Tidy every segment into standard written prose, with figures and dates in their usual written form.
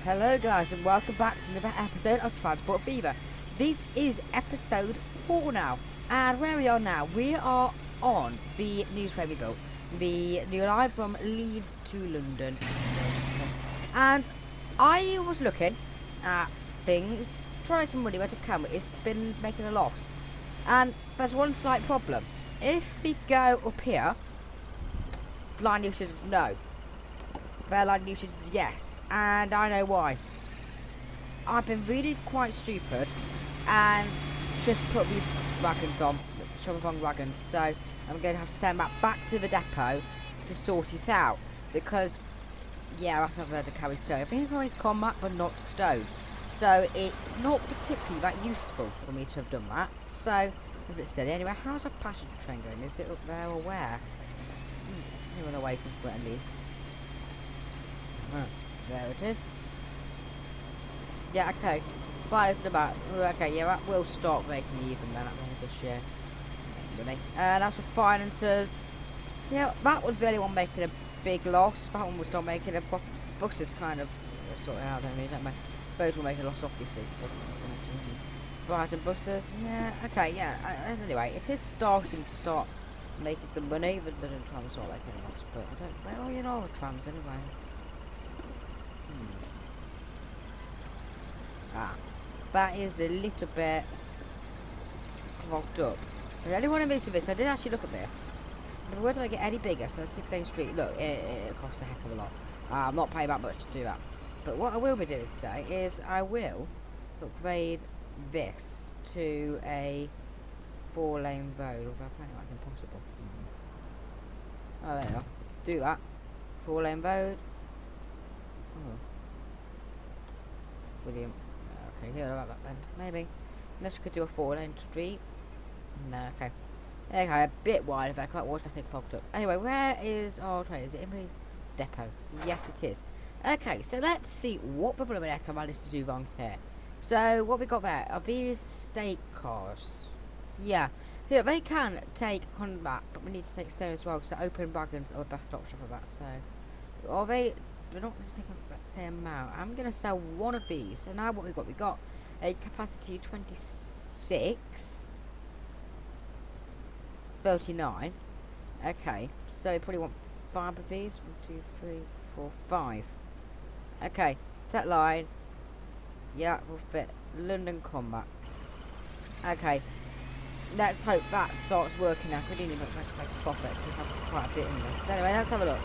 Hello guys and welcome back to another episode of Transport Fever. This is episode 4 now, and where we are now, we are on the new train we built, the new line from Leeds to London. And I was looking at things, trying some money where it can, it's been making a loss. And there's one slight problem. If we go up here, line usage is no. Their line usage is yes, and I know why. I've been really quite stupid and just put these wagons on, shovel wagons, so I'm going to have to send back to the depot to sort this out, because yeah, that's not going to carry stone. I think it carries combat but not stone, so it's not particularly that useful for me to have done that. So a bit silly. Anyway, how's our passenger train going? Is it up there or where? Anyone are waiting for it at least. Oh, there it is. Yeah, okay. Fine, it's about. Okay, yeah, that will start making even then at the end of this year. Really. That's for finances. Yeah, that was the only one making a big loss. That one was not making a profit. Buses kind of sort it out, don't they? Those will make a loss, obviously. Brighton buses. Yeah, okay, yeah. Anyway, it is starting to start making some money. The trams not making a loss, but I don't. Well, you know, trams anyway. That is a little bit clogged up. I only want to move to this. I did actually look at this. If I were to make it any bigger, so 16th Street, look, it costs a heck of a lot. I'm not paying that much to do that. But what I will be doing today is I will upgrade this to a 4-lane road, although apparently that's impossible. Oh, there you are. Do that. 4-lane road. Oh. Brilliant. Okay, here about that then. Maybe. Unless we could do a 4-lane street. No, okay. Okay, a bit wide if I quite watch nothing clogged up. Anyway, where is our train? Is it in the depot? Yes, it is. Okay, so let's see what the blooming heck I managed to do wrong here. So, what we got there are these state cars. Yeah. Yeah, they can take combat, but we need to take stone as well, so open wagons are the best option for that. So, are they... We're not going to take a same amount. I'm going to sell one of these. So now what we got a capacity 26, 39. Okay, so we probably want 5 of these. 1, 2, 3, 4, 5. Okay, set line. Yeah, will fit. London combat. Okay, let's hope that starts working now. We didn't even make a profit. We have quite a bit in this. Anyway, let's have a look.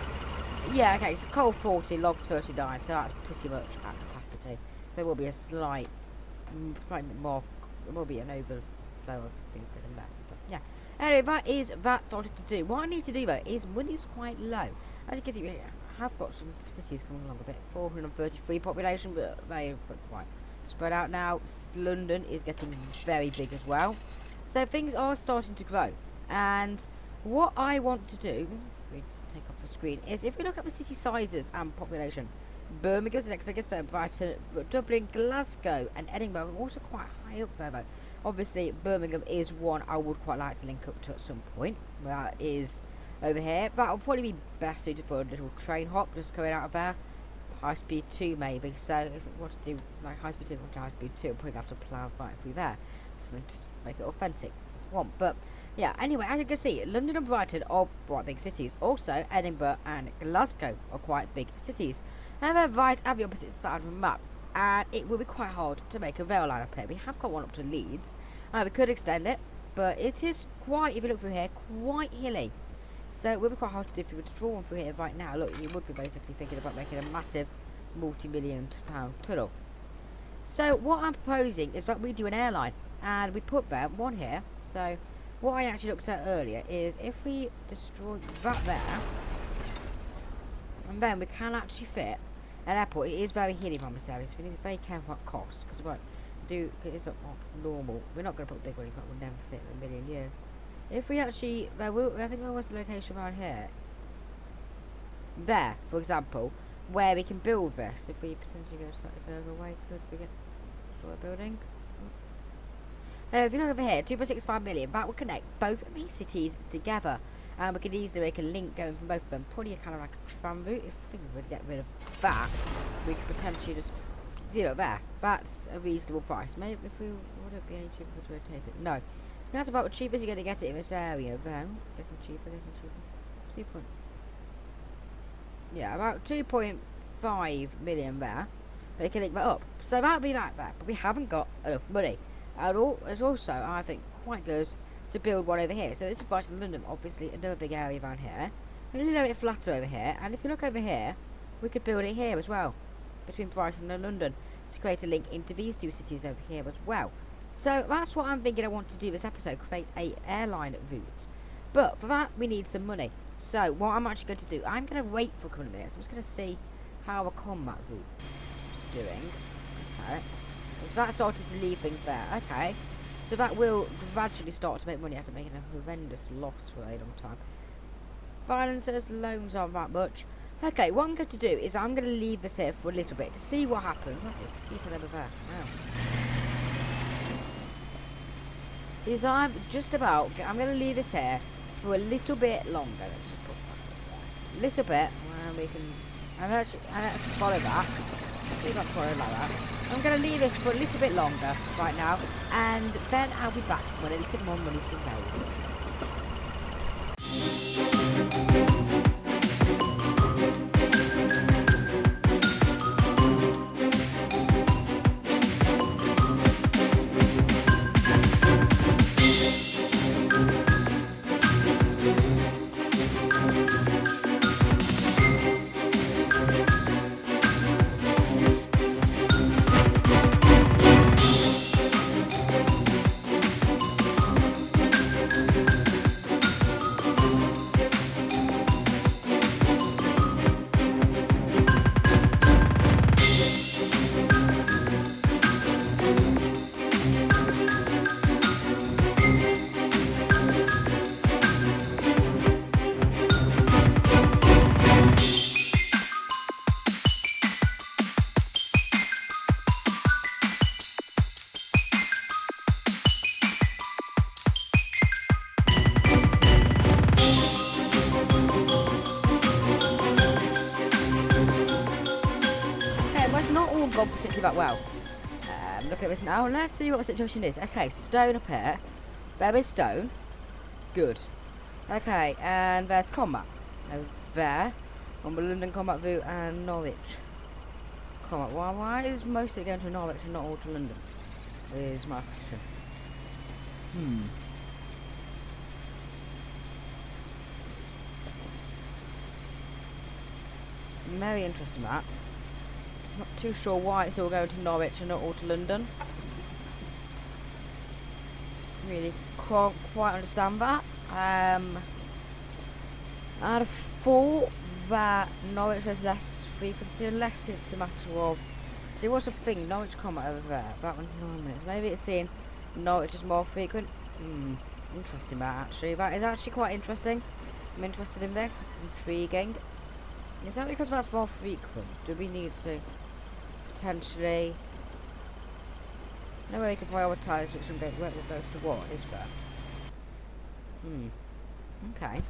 Yeah, okay, so coal 40, logs 39, so that's pretty much at capacity. There will be a slightly more, there will be an overflow of things in there. But yeah, anyway, that is that started to do. What I need to do though is money's quite low. As you can see, I have got some cities coming along a bit. 433 population, but they are quite spread out now. London is getting very big as well. So things are starting to grow. And what I want to do, we just take off the screen, is if we look at the city sizes and population, Birmingham's the next biggest, then Brighton, Dublin, Glasgow and Edinburgh are also quite high up there though. Obviously Birmingham is one I would quite like to link up to at some point. That is over here. That will probably be best suited for a little train hop just going out of there. High speed 2 maybe, so if we want to do like high speed 2 or high speed 2, we'll probably have to plough right through there. So we just make it authentic if you want. But yeah, anyway, as you can see, London and Brighton are quite big cities. Also, Edinburgh and Glasgow are quite big cities. And they're right at the opposite side of the map. And it will be quite hard to make a rail line up here. We have got one up to Leeds. We could extend it, but it is quite, if you look through here, quite hilly. So it will be quite hard to do if you were to draw one through here right now. Look, you would be basically thinking about making a massive multi-million-pound tunnel. So what I'm proposing is that we do an airline. And we put there one here. So what I actually looked at earlier is if we destroy that there, and then we can actually fit an airport. It is very hilly from this area, so we need to be very careful about cost, because we won't do, it's not normal. We're not going to put a big one, it will never fit in a million years. If we actually, I think there was a location around here, there, for example, where we can build this. If we potentially go slightly further away, could we get a building? If you look over here, 2.65 million, that will connect both of these cities together. And we could easily make a link going from both of them. Probably a kind of like a tram route. If we would get rid of that, we could potentially just You know, there. That's a reasonable price. Maybe if we would it be any cheaper to rotate it? No. That's about the cheapest you're going to get it in this area. There. Getting cheaper. 2 point. Yeah, about 2.5 million there. They can link that up. So that'll be that there. But we haven't got enough money. It's also, I think, quite good to build one over here. So this is Brighton, London, obviously another big area around here. A little bit flatter over here. And if you look over here, we could build it here as well. Between Brighton and London. To create a link into these two cities over here as well. So that's what I'm thinking I want to do this episode. Create a airline route. But for that, we need some money. So what I'm actually going to do, I'm going to wait for a couple of minutes. I'm just going to see how a combat route is doing. Okay. That started to leave things there. Okay. So that will gradually start to make money after making a horrendous loss for a long time. Finances, loans aren't that much. Okay, what I'm going to do is I'm going to leave this here for a little bit to see what happens. It's keeping over there. Wow. Is I'm going to leave this here for a little bit longer. Let's just put that there. A little bit, and we can, and let's follow that. We don't follow like that. I'm going to leave this for a little bit longer right now, and then I'll be back when a little more money's been raised. Gone particularly that well. Look at this now. Let's see what the situation is. Okay, stone up here. There is stone. Good. Okay, and there's combat. Over there. On the London combat route and Norwich combat. Why is mostly going to Norwich and not all to London? Is my question. Very interesting that. Not too sure why it's all going to Norwich and not all to London. Really can't quite understand that. I'd have thought that Norwich was less frequency, unless it's a matter of... There was a thing, Norwich combat over there, that one's 9 minutes. Maybe it's saying Norwich is more frequent. Interesting that actually. That is actually quite interesting. I'm interested in this, this is intriguing. Is that because that's more frequent? Do we need to potentially... No way we can prioritise which one goes to what, is there? Okay.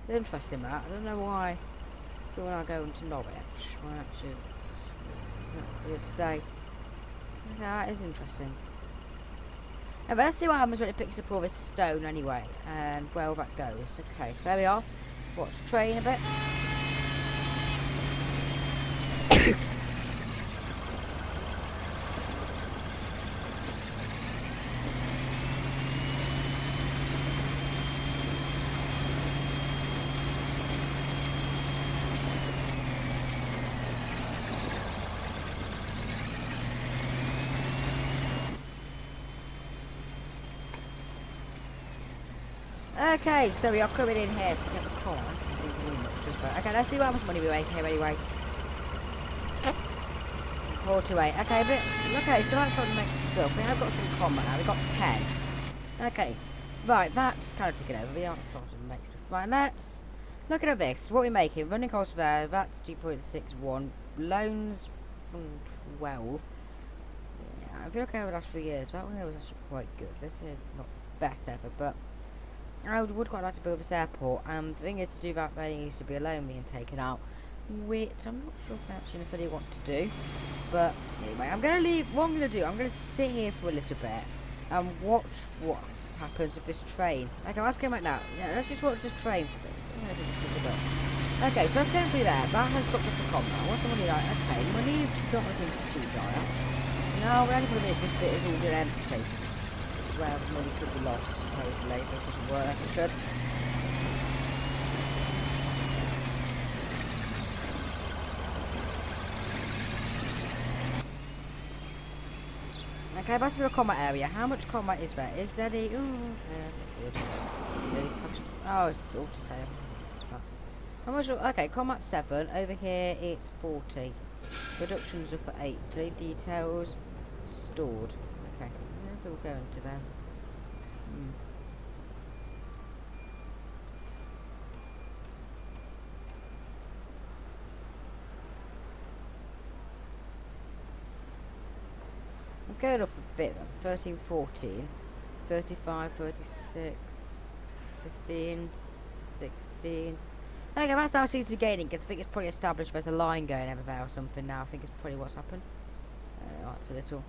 It's interesting that. I don't know why. So when I go into Norwich, I actually... Not weird to say. Yeah, that is interesting. Yeah, but let's see what happens when it picks up all this stone anyway, and where that goes. Okay, there we are. Watch the train a bit. Okay, so we are coming in here to get the corn. Seems to be much just about. Okay, let's see how much money we make here anyway. 4 to 8. Okay, but okay, so that's what makes stuff. We have got some common now. We've got 10. Okay, right, that's kind of ticking over. We are starting to make stuff. Right, let's look at this. What we're making. Running cost there. That's 2.61. Loans from 12. Yeah, if you look over the last 3 years, that one was actually quite good. This is not best ever, but I would quite like to build this airport, and the thing is, to do that there needs to be a loan being taken out, which I'm not sure if that's actually necessarily what to do. But anyway, I'm gonna leave. What I'm gonna do, I'm gonna sit here for a little bit and watch what happens with this train. Okay, let's go back now. Yeah, let's just watch this train. Okay, so let's go through there. That has got the combat. What's the money like? Okay, money's not looking too dire. No, we're only gonna make this bit is all good empty. Where the money could be lost, supposedly. This doesn't work like it should. Okay, that's for a combat area. How much combat is there? Is there any... Ooh, yeah, good. Oh, it's all to say. How much... Okay, combat 7. Over here, it's 40. Reductions up at 80. Details stored. Okay, where's it all going to then? Let's go up a bit then. 13, 14, 35, 36, 15, 16. Okay, that's how it seems to be gaining, because I think it's probably established there's a line going over there or something now. I think it's probably what's happened. That's a little...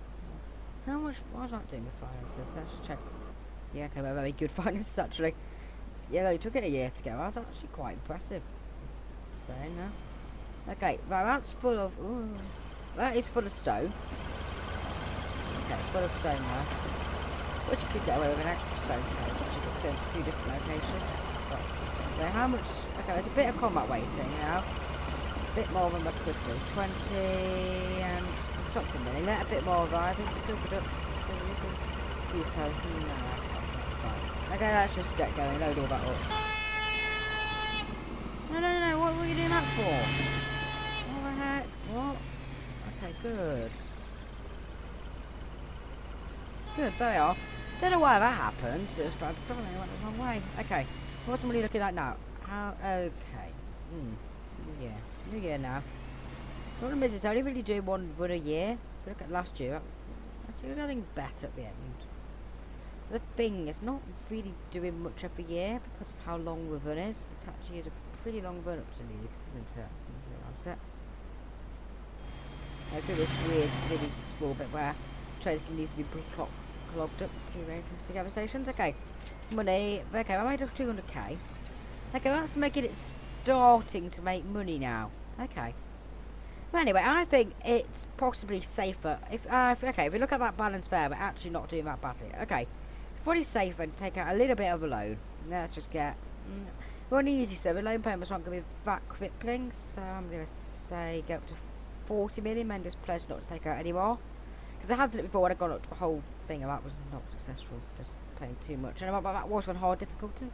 How much... What was I doing with finances? Let's just check. Yeah, okay, well, very good finances actually. Yeah, no, it took it a year to go. That's actually quite impressive. Saying now. Okay, well, that's full of... Ooh, that is full of stone. Okay, full of stone there. Which you could get away with an extra stone cage, which you could go to 2 different locations. But, okay, how much... Okay, there's a bit of combat waiting now. A bit more than there could be. 20 and... Stop for a minute. Let a bit more arrive. I think it's still productive. Details. No, that's fine. Okay, let's just get going. Load all that up. No. What were you doing that for? What the heck? What? Okay, good. Good, there we are. Don't know why that happened. Just tried to stop it. Went the wrong way. Okay. What's somebody looking like now? How? Okay. Yeah. New year now. The problem is, it's only really doing one run a year. If you look at last year, actually, it was getting better at the end. The thing is, not really doing much every year because of how long the run is. It actually is a pretty long run up to Leeds, isn't it? I feel this weird, really small bit where trains needs to be clogged up to very close together stations. Okay, money. Okay, I made up 200k. Okay, that's making it starting to make money now. Okay. Well, anyway, I think it's possibly safer if we look at that balance there, we're actually not doing that badly. Okay, it's probably safer to take out a little bit of a loan. Let's just get we're on the easy side. The loan payments aren't going to be that crippling, so I'm going to say go up to 40 million and just pledge not to take out any more. Because I have done it before when I've gone up to the whole thing and that was not successful, just paying too much. And that was on hard difficulty.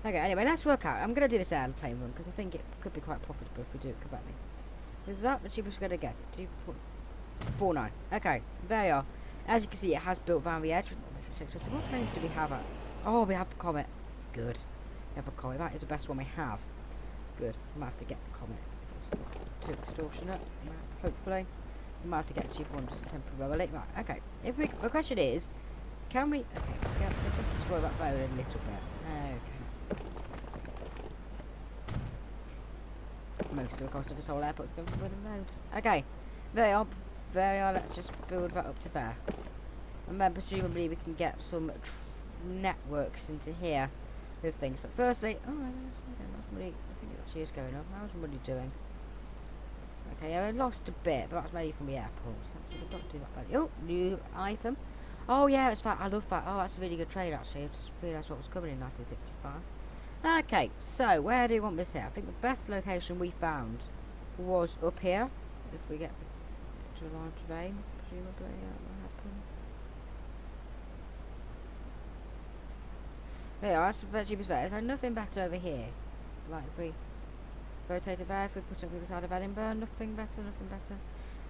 Okay, anyway, let's work out. I'm going to do this airplane run because I think it could be quite profitable if we do it correctly. Is that the cheapest we're going to get it? 2.49. Okay, there you are. As you can see, it has built around the edge. What trains do we have at? Oh, we have the Comet. Good. We have a Comet. That is the best one we have. Good. I might have to get the Comet. If it's too extortionate. Hopefully. We might have to get a cheaper one just temporarily. Right, okay. The question is, can we... Okay, yeah, let's just destroy that road a little bit. Okay. Most of the cost of this whole airport's going from wooden roads. Okay, there you are. Let's just build that up to there. And then presumably we can get some networks into here with things. But firstly, oh, I think it actually is going up. How's somebody doing? Okay, yeah, I lost a bit, but that's mainly from the airport. So not do that badly. Oh, new item. Oh yeah, it's that. I love that. Oh, that's a really good trade actually. I just realised what was coming in 1965. Okay, so where do you want this here? I think the best location we found was up here. If we get to the line of rain, presumably that will happen. There you are, that's the cheapest there. There's nothing better over here. Like if we rotate it there, if we put it on the other side of Edinburgh, nothing better.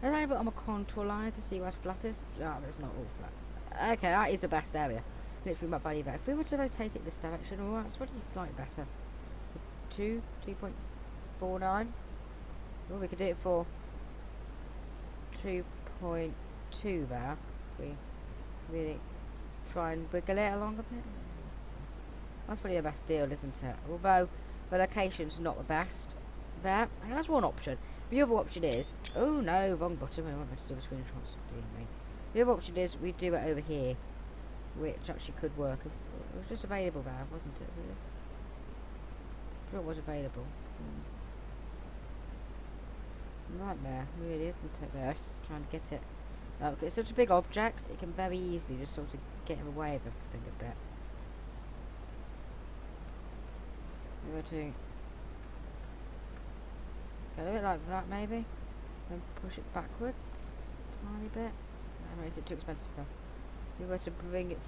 Let's have it on a contour line to see where flat is. Oh, but it's not all flat. Okay, that is the best area. Literally my value there. If we were to rotate it this direction, well, that's probably slightly better. 2.49. Well, we could do it for 2.2 there. We really try and wiggle it along a bit. That's probably the best deal, isn't it? Although the location's not the best. there. And that's one option. The other option is, oh no, wrong button. We want to do a screenshot. The other option is we do it over here, which actually could work. It was just available there, wasn't it? Really? I thought it was available. Nightmare, really, isn't it? There, just trying to get it. It's such a big object, it can very easily just sort of get in the way of everything a bit. We were to go a bit like that, maybe, and push it backwards a tiny bit. I mean, is it too expensive though? We were to bring it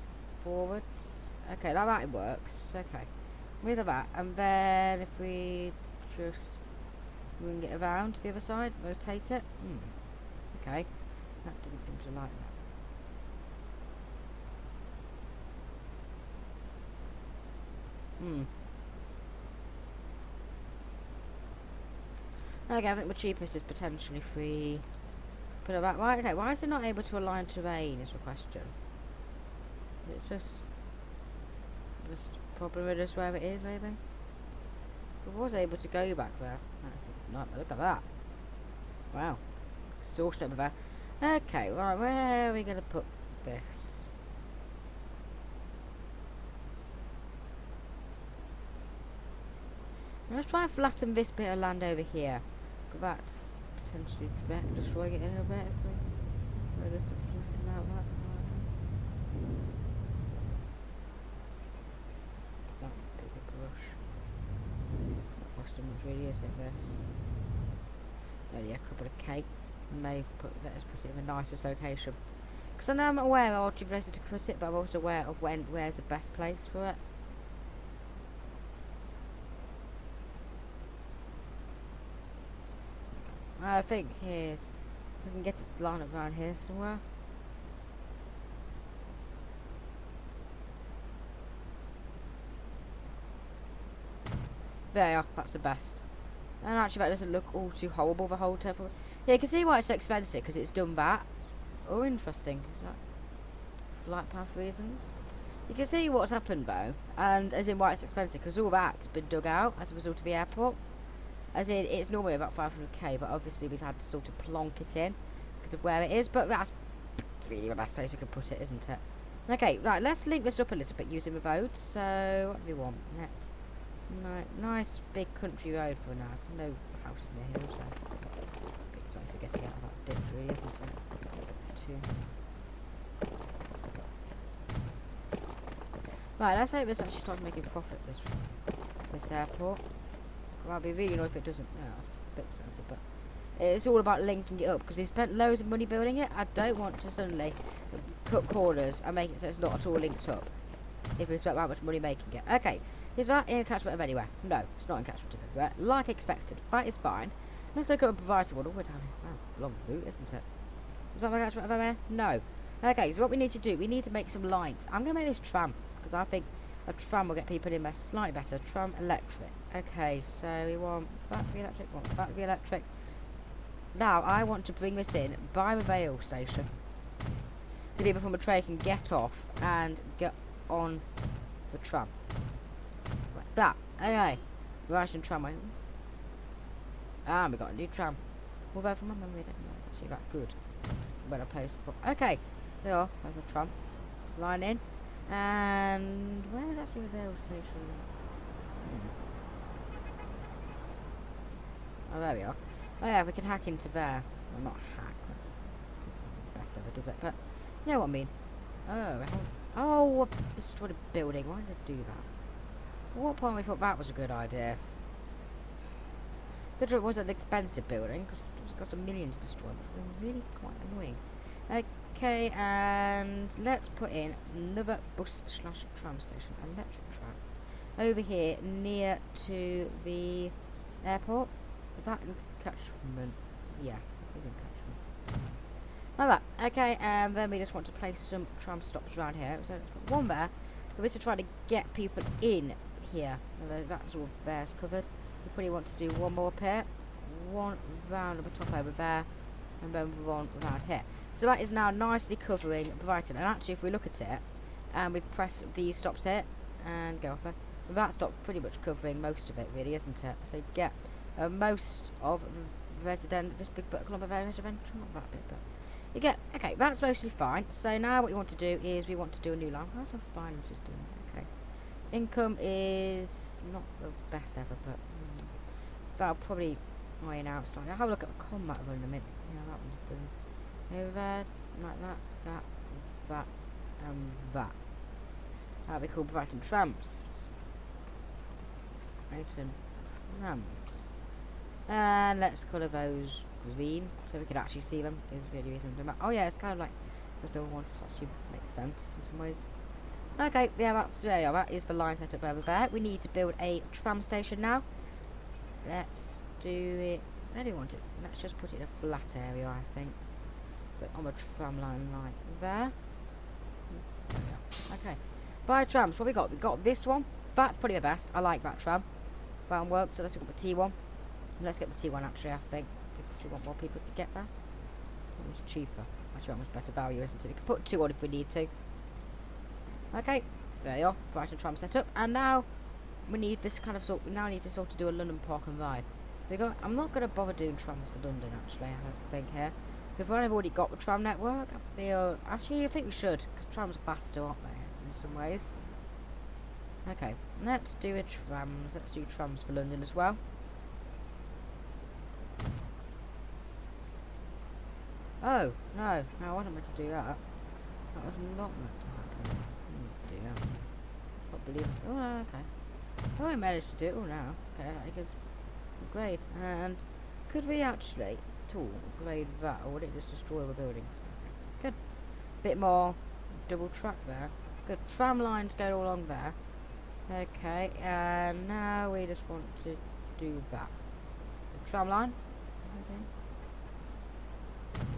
forwards. Okay, that works. Okay, with that, and then if we just bring it around to the other side, rotate it. Okay, that didn't seem to like that. Okay, I think the cheapest is potentially if we put it back. Right, okay, why is it not able to align terrain is the question. It's just a problem with just where it is, maybe? If I was able to go back there. That's just not, look at that. Wow. Extortion over there. Okay, right, where are we going to put this? Let's try and flatten this bit of land over here. That's potentially destroying it in a bit if we just to flatten out that. That bigger brush. Not lost too much really, is it, this? Only a couple of cake. Let us put it in the nicest location. Because I know I'm aware of all places to put it, but I'm also aware of where's the best place for it. I think we can get it lined up around here somewhere. There you are, that's the best. And actually that doesn't look all too horrible, the whole temple. Yeah, you can see why it's so expensive, because it's done that. Oh, interesting. Is that flight path reasons? You can see what's happened though, and as in why it's expensive, because all that's been dug out as a result of the airport. As in, it's normally about 500k, but obviously we've had to sort of plonk it in because of where it is. But that's really the best place we could put it, isn't it? Okay, right, let's link this up a little bit using the roads. So, what do we want next? Nice big country road for now. No houses near here, so big space of getting out of that ditch, really, isn't it? Right, let's hope this actually starts making profit, this airport. Well, I'd be really annoyed if it doesn't. No, it's a bit expensive, but it's all about linking it up, because we spent loads of money building it. I don't want to suddenly cut corners and make it so it's not at all linked up if we spent that much money making it. Okay, is that in a catchment of anywhere? No, it's not in catchment of anywhere, like expected. That is fine. Let's look at a Brighton one. Oh, we're down here. Wow, long route, isn't it? Is that my catchment of anywhere? No. Okay, so what we need to do, we need to make some lights. I'm going to make this tram, because I think a tram will get people in there slightly better. Tram electric. Okay, so we want battery electric, Now, I want to bring this in by the rail station. The people from the train can get off and get on the tram. Like that. Okay. Russian tramway. And we got a new tram. Although from my memory, I don't know it's actually that good. When I placed it for. Okay. There are. There's a tram. Line in. And where is actually the rail station? Oh, there we are. Oh yeah, we can hack into there. Well, not hack. That's the best ever, does it? But you know what I mean. Oh, destroyed a building. Why did I do that? At what point we thought that was a good idea? Good it was an expensive building, because it cost millions to destroy, which was really quite annoying. Okay, and let's put in another bus/tram station, electric tram, over here near to the airport. Is that in catchment? Yeah, it's in catchment. Like that. Okay, and then we just want to place some tram stops around here. So let's put one there. We're just trying to get people in here. That's all there's covered. We probably want to do one more up here, one round the top over there, and then one around here. So that is now nicely covering Brighton. And actually, if we look at it, and we press these stops here, and go off there, that's not pretty much covering most of it, really, isn't it? So you get most of resident this big but clump of residential, not that bit, but you get okay. That's mostly fine. So now what we want to do is we want to do a new line. How's our finance is doing? Okay, income is not the best ever, but that'll probably iron out slightly. I'll have a look at the combat one in a minute. See how that one's doing. Over there, like that, that, and that. That'll be called Brighton trams. Brighton trams. And let's colour those green so we can actually see them. This video isn't doing that. Oh yeah, it's kind of like there's no one, which actually makes sense in some ways. Okay, yeah, that is the line setup over there. We need to build a tram station now. Let's do it. Where do we want it? Let's just put it in a flat area, I think. But on a tram line like there. Okay. By trams, what we got? We got this one. That's probably the best. I like that tram. That one works, so let's look at the T1. Let's get the T1 actually, I think. Because we want more people to get there. It's cheaper. Actually, almost better value, isn't it? We can put 2 on if we need to. Okay, there you are. Brighton tram setup. And now we need this kind of sort. We now need to sort of do a London Park and Ride. I'm not going to bother doing trams for London actually. I don't think here because I've already got the tram network. I think we should because trams are faster, aren't they? In some ways. Okay, let's do a trams. Let's do trams for London as well. Oh no, I wasn't meant to do that. That was not meant to happen. Dear. Can't believe it. Oh, okay. Oh, I managed to do it all now. Okay, that is great. And could we actually upgrade that, or would it just destroy the building? Good. Bit more double track there. Good. Tram lines go along there. Okay, and now we just want to do that. The tram line. Okay.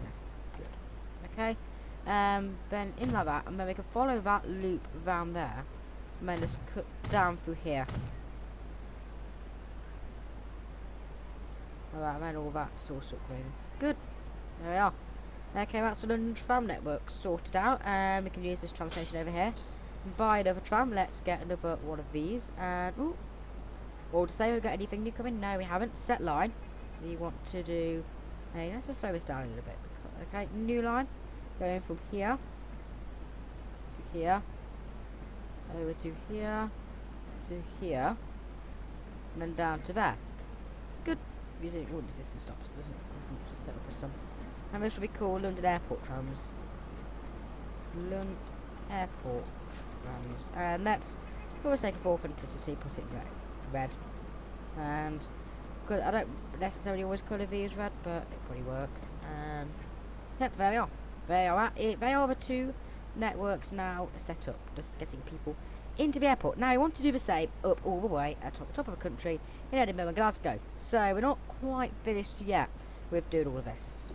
Yeah, good. Okay. Then in like that, and then we can follow that loop round there, and then just cut down through here. Alright, and then all that's all upgraded. Good. There we are. Okay, that's the London tram network sorted out, and we can use this tram station over here. And buy another tram. Let's get another one of these. And ooh, or to say we've got anything new coming? No, we haven't. Set line. We want to do. Hey, let's just slow this down a little bit. Okay, new line. Going from here to here, over to here, to here, and then down to there. Good. Using all resistance stops. Doesn't just set up with some. And this will be called London Airport trams. London Airport trams. And that's for the sake of authenticity, put it red. And good. I don't necessarily always colour these red, but it probably works. And yep, there we are. They are the 2 networks now set up, just getting people into the airport. Now we want to do the same up all the way at the top of the country in Edinburgh and Glasgow. So we're not quite finished yet with doing all of this.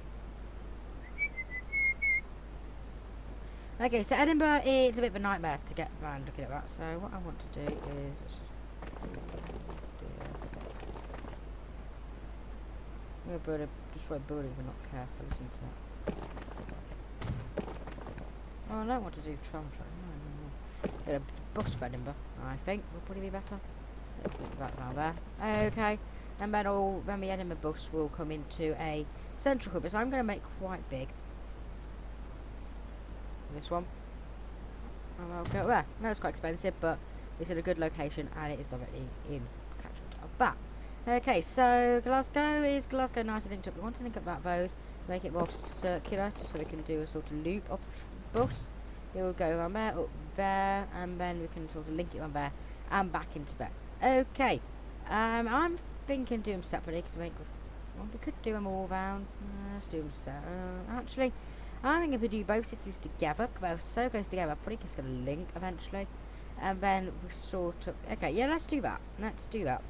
Okay, so Edinburgh, it's a bit of a nightmare to get around looking at that. So what I want to do is we're going to destroy a building if we're not careful, isn't it? Oh, I don't want to do tram track. No. Get a bus for Edinburgh, I think will probably be better. Let's put that down there. Okay, and then the Edinburgh bus will come into a central hub. So I'm going to make quite big. This one. And I'll go there. No, it's quite expensive, but it's in a good location and it is directly in catchment of that. Okay, so Glasgow nicely linked up. We want to link up that road, make it more circular, just so we can do a sort of loop of bus. It will go around there, up there, and then we can sort of link it around there and back into there. Okay, I'm thinking do them separately because we could do them all round. Let's do them actually, I think if we do both cities together, because they're so close together, I'm probably just going to link eventually, and then we sort of. Okay, yeah, let's do that. Let's do that.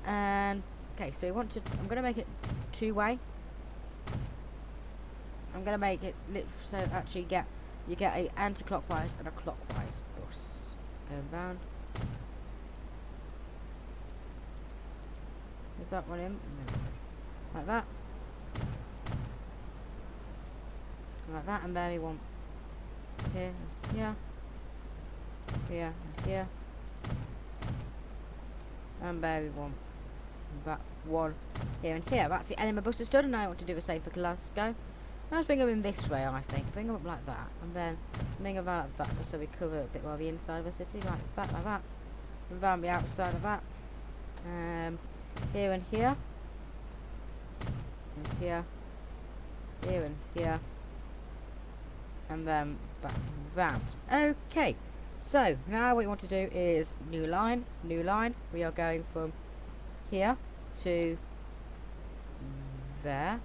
And okay, so we want to. I'm going to make it 2-way. I'm going to make it so actually you get a anti-clockwise and a clockwise bus going round. Is that one in? Like that. Like that, and there we want here, here, here, and here. And there we want that one here and here. That's the Edinburgh buses done, and now I want to do the same for Glasgow. Let's bring them in this way, I think. Bring them up like that, and then bring them like that, just so we cover a bit more of the inside of the city, like that, and round the outside of that. Here and here, and here, here and here, and then back and round. Okay, so now what we want to do is new line. We are going from here to there,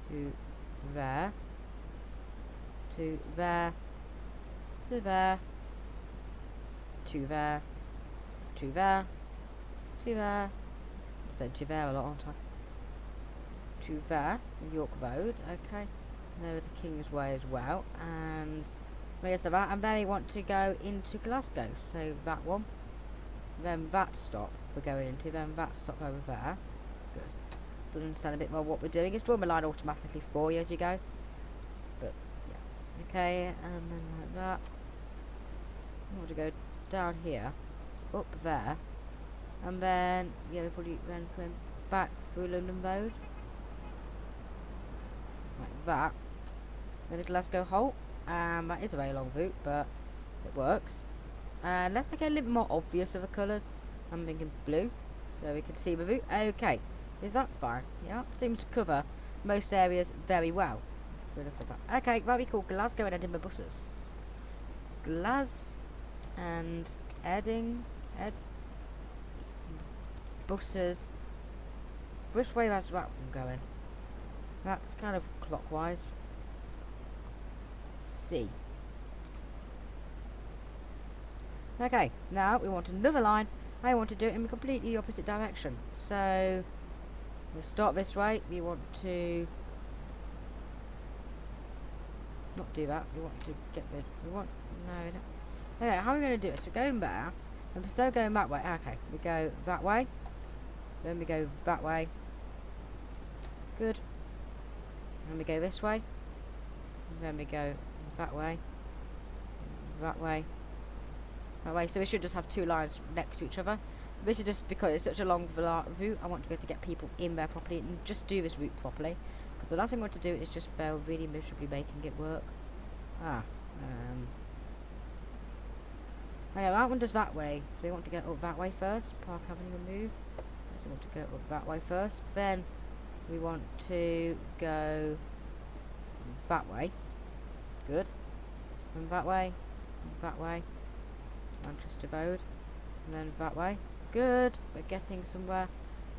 to there, to there, to there, to there, to there, to there. I said to there a lot, aren't I? To there, York Road, okay. And over to King's Way as well, and there's the that, and then we want to go into Glasgow, so that one, then that stop we're going into, then that stop over there. Good. To understand a bit more what we're doing. It's drawing the line automatically for you as you go. But yeah. Okay, and then like that. I want to go down here, up there, and then yeah, we're probably then going back through London Road. Like that. Then to Glasgow Halt. That is a very long route, but it works. And let's make it a little more obvious of the colours. I'm thinking blue, so we can see the route. Okay, is that fine? Yeah, seems to cover most areas very well. If we look at that. Okay, that we call Glasgow and Edinburgh buses. And buses. Which way was that one going? That's kind of clockwise. C. Okay, now we want another line. I want to do it in a completely opposite direction. So we'll start this way. We want to not do that. We want to get rid. We want no. Okay, how are we going to do this? We're going there, and we're still going that way. Okay, we go that way. Then we go that way. Good. And we go this way. And then we go that way. That way. That way. So we should just have two lines next to each other. This is just because it's such a long route. I want to be able to get people in there properly and just do this route properly. Because the last thing I want to do is just fail really miserably making it work. Okay, that one does that way. So we want to go up that way first. Park Avenue remove. So we want to go up that way first. Then we want to go that way. Good. And that way. And that way. Manchester Road. And then that way. Good. We're getting somewhere.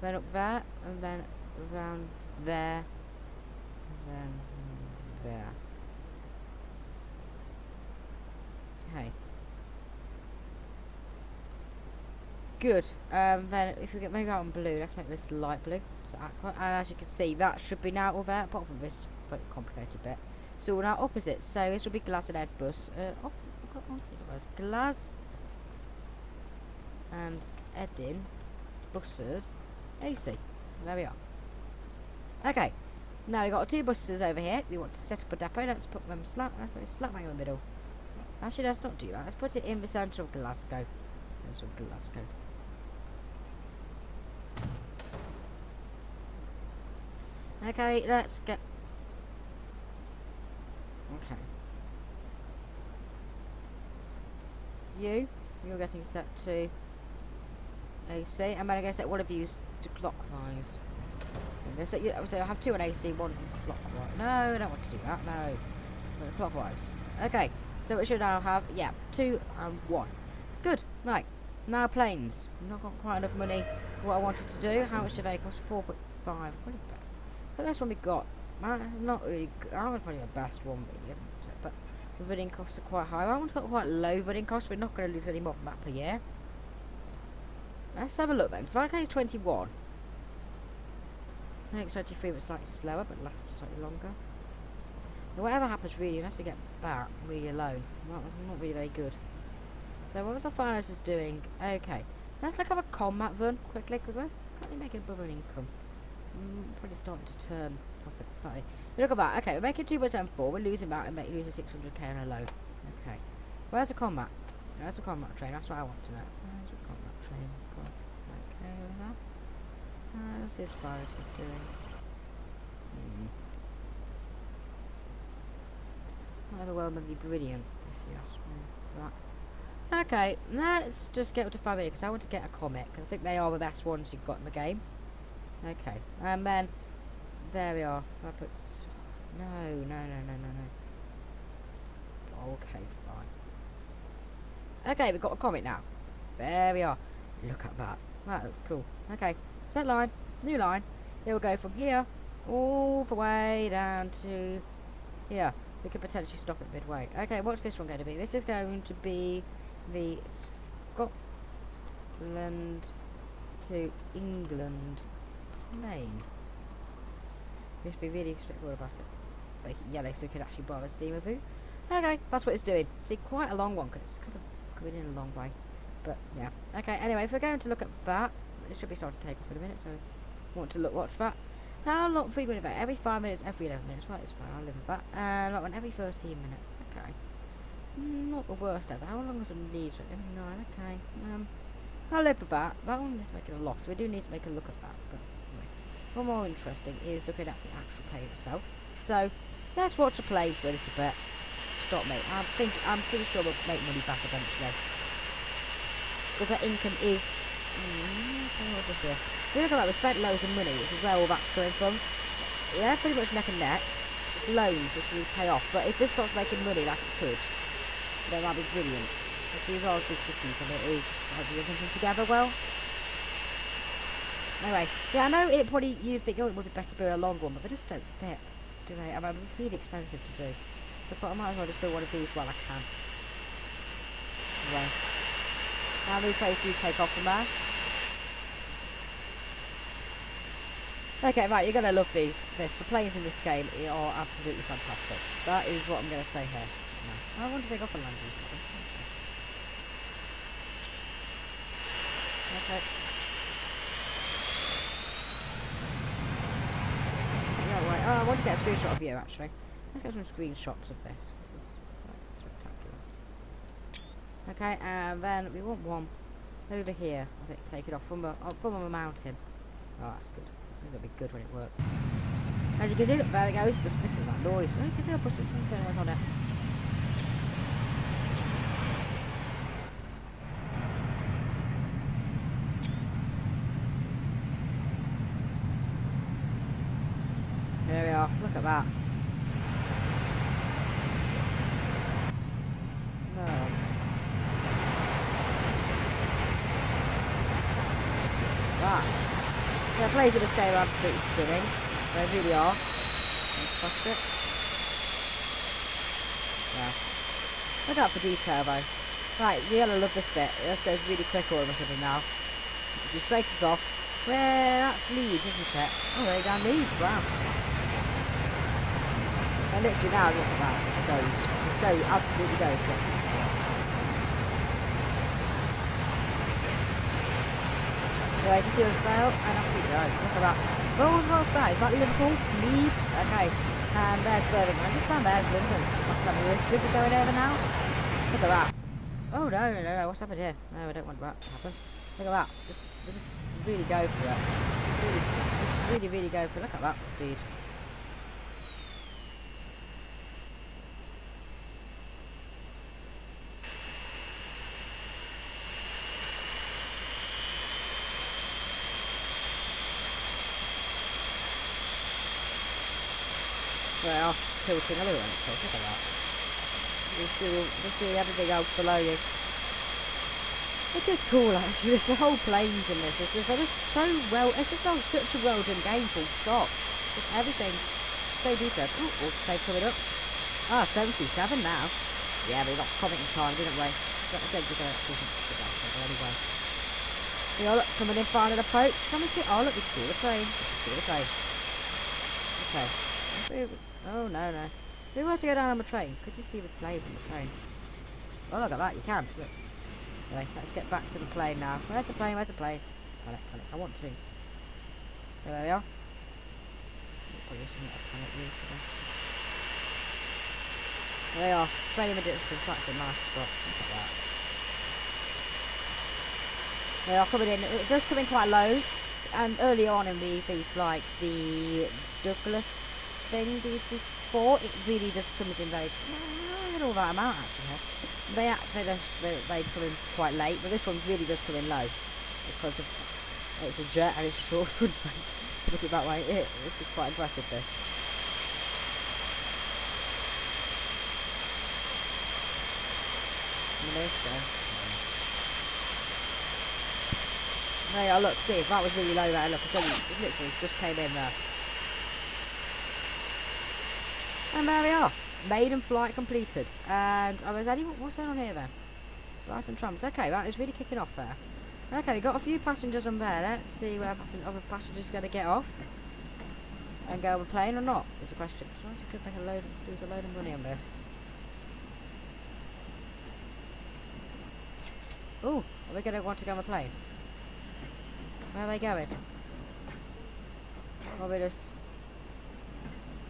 Then up there. And then around there. And then there. Okay. Good. Then if we get maybe out on blue, let's make this light blue. So aqua. And as you can see, that should be now all there, apart from this quite complicated bit. So we're now opposite. So this will be Glas and Ed bus. Oh, I got one. It was Glas and Edin buses AC. There we are. Okay. Now we've got two buses over here. We want to set up a depot. Let's put them slap. Let's put it slap bang in the middle. Actually, let's not do that. Let's put it in the centre of Glasgow. Glasgow. Okay, let's get. Okay. You're getting set to AC. I'm going to set one of you to clockwise. I'm going to set you. So I have two on AC, one clockwise. No, I don't want to do that. No, clockwise. Okay. So we should now have 2 and 1. Good. Right. Now planes. I've not got quite enough money for what I wanted to do. How much do they cost? 4.5. But that's one we got. Not really good. That was probably the best one, really, isn't it? But the running costs are quite high. That one's got quite low running costs. We're not going to lose any more from that per year. Let's have a look then. So I think it's 21. I think 23 was slightly slower, but lasts slightly longer. So whatever happens, really, unless we get back really alone, not really very good. So what was the finance doing? Okay, let's look at a combat run quickly. Could we? Can't we make it above an income? Probably starting to turn profit slightly. Look at that. Okay, we're making 2.74. We're losing that and losing 600k on a loan. Okay, where's the combat? There's a combat train. That's what I want to know. Where's the combat train? Okay, What's this virus is doing? Not overwhelmingly brilliant, if you ask me. Right. Okay, let's just get up to 5 minutes because I want to get a comic. I think they are the best ones you've got in the game. Okay, and then there we are. I put no. Okay, fine. Okay, we've got a comic now. There we are. Look at that. That looks cool. Okay, set line, new line. It will go from here all the way down to here. We could potentially stop it midway. Okay, what's this one going to be? This is going to be the Scotland to England plane. We have to be really straightforward about it. Make it yellow so we can actually bother seeing a view. Okay, that's what it's doing. See, quite a long one because it's kind of going in a long way. But yeah. Okay, anyway, if we're going to look at that, it should be starting to take off in a minute, so want to watch that. How long frequent event? Every 5 minutes, every 11 minutes. Right, it's fine, I'll live with that. And that one every 13 minutes. Okay. Not the worst ever. How long does it need? 9, okay. I'll live with that. That one is making a loss, so we do need to make a look at that. But anyway. What more interesting is looking at the actual plane itself. So let's watch the plane for a little bit. Stop, mate. I'm pretty sure we'll make money back eventually. Because our income is what's this here? If you look at that, we spent loads of money, which is where all that's coming from. Yeah, pretty much neck and neck. It's loans which we pay off. But if this starts making money like it could, then that'd be brilliant. Because these are big cities and it is everything together well. Anyway, yeah, I know it probably you think, oh, it would be better to build a long one, but they just don't fit, do they? I mean, they're really expensive to do. So I thought I might as well just build one of these while I can. Anyway. How many planes do take off from there? Okay, right, you're going to love these. The planes in this game are absolutely fantastic. That is what I'm going to say here. No. I want to take off a landing. Okay. Yeah, right. Oh, I want to get a screenshot of you, actually. Let's get some screenshots of this. This is quite spectacular. Okay, and then we want one over here. I think take it off from a mountain. Oh, that's good. I think it'll be good when it works. As you can see, look, there it goes, but sticking that noise. I can feel putting something on it. There we are, look at that. No. That. The plays of this game are absolutely stunning. They really are. Fantastic. Yeah. Look out for detail though. Right, you're gonna love this bit. This goes really quick all of a sudden now. If you straight this off. Well, that's Leeds, isn't it? Oh, there you go, Leeds, wow. And literally now, look at that. This goes. This goes, absolutely goes. Yeah, you can see the fail, and off we go. Look at that. What's that? Is that Liverpool? Leeds? Okay. And there's Birmingham. Just down there's London. What's that? This river going over now? Look at that. Oh no. What's happened here? No, I don't want that to happen. Look at that. Just really go for it. Really go for it. Look at that speed. They are tilting a little bit, look at that. You'll see everything else below you. It is cool actually, the whole planes in this, it's just so well, it's just such a well done game, full stop. Just everything so detailed. Ooh, auto-save coming up. Ah, 77 now. Yeah, we got commenting time, didn't we? Got 77 anyway. We all look, coming in final approach. Can we see? Oh look, we can see the plane. We can see the plane. Okay. Oh no. If we were to go down on the train, could you see the plane on the train? Oh look at that, you can. Look. Anyway, let's get back to the plane now. Where's the plane? Panic. I want to. There we are. There they are. Train in the distance. That's a nice spot. Look at that. They are coming in. It does come in quite low. And early on in the piece, like the Douglas thing, DC4, it really just comes in very, not all that amount actually. They come in quite late, but this one really does come in low because of, it's a jet and it's a short foot. Put it that way, it's just quite aggressive this. There you go, look, see, if that was really low there, look, it literally just came in there. And there we are, maiden flight completed. And what's going on here then? Brighton trams, okay, that is really kicking off there. Okay, we've got a few passengers on there, let's see where other passengers are going to get off. And go on a plane or not, is a question. So I could make lose a load of money on this. Ooh, are we going to want to go on a plane? Where are they going? Or we just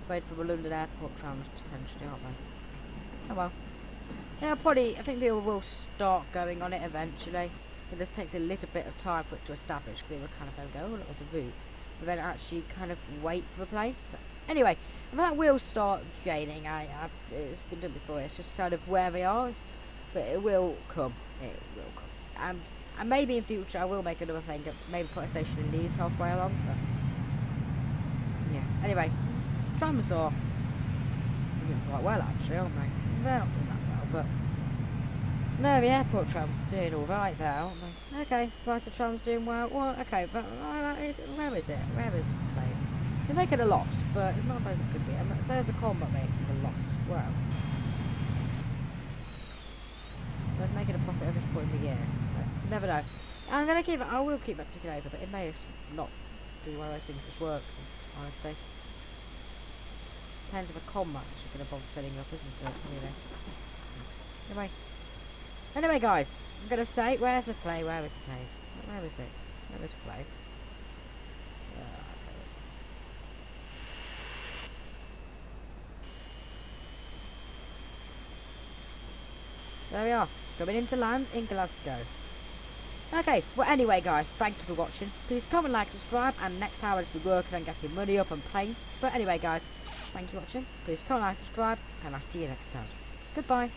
wait for the London airport trams potentially, aren't they? Oh well. Yeah, probably, I think people will start going on it eventually. It just takes a little bit of time for it to establish. People kind of go, oh, that was a route. But then actually kind of wait for the plane. But anyway, that will start gaining. It's been done before. It's just sort of where they are. But it will come. It will come. And maybe in future I will make another thing. Maybe put a station in Leeds halfway along. But yeah. Anyway, trams are doing quite well actually, aren't they? They're not doing that well, but no, the airport tram's doing all right there, aren't they? Okay, right, the tram's doing well. Well, okay, but where is it? Where is the plane? They're making a loss, but it's not as bad as it could be. And there's a combat making a loss as well. They're making a profit at this point in the year, so never know. I will keep that ticking over, but it may not be one of those things which works, in honesty. Depends if a combat's actually going to bother filling up, isn't it, really? Anyway guys, I'm going to say, where's the play? Where is the play? Where is it? Where is the play? There we are, coming into land in Glasgow. Okay, well anyway guys, thank you for watching. Please comment, like, subscribe, and next time I'll just be working on getting money up and planes. But anyway guys, thank you for watching. Please comment, like, subscribe, and I'll see you next time. Goodbye.